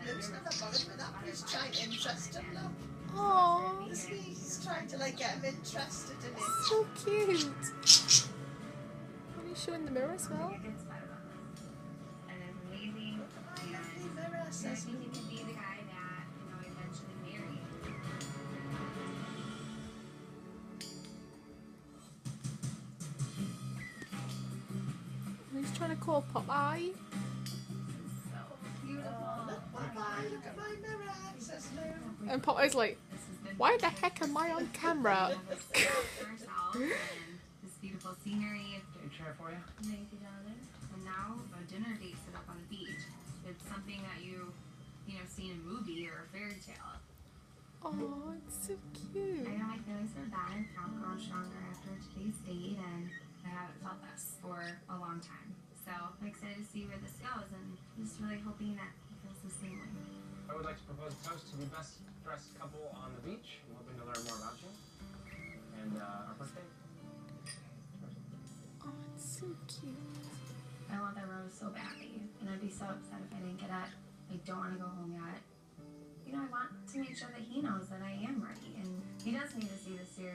Luke's never bothered with that, but he's trying to interest him now. Aww. He's trying to like get him interested in it. So cute. Are you showing the mirror as well? Lovely mirror, says Luke. He's trying to call Popeye. Look, Popeye, look at my mirror, says Luke. And Popeye's like, why the heck am I on camera? This beautiful scenery. Get a chair for you. Thank you, darling. And now a dinner date set up on the beach. It's something that you see in a movie or a fairy tale. Oh, it's so cute. I know my feelings are bad. I'll grow stronger after today's date, and I haven't felt this for a long time. So I'm excited to see where this goes, and I'm just really hoping that he feels the same way. I would like to propose a toast to the best dressed couple on the beach. I'm hoping to learn more about you. And our first date. Oh, it's so cute. I want that rose so badly, and I'd be so upset if I didn't get it. I don't want to go home yet. I want to make sure that he knows that I am ready, and he does need to see the series.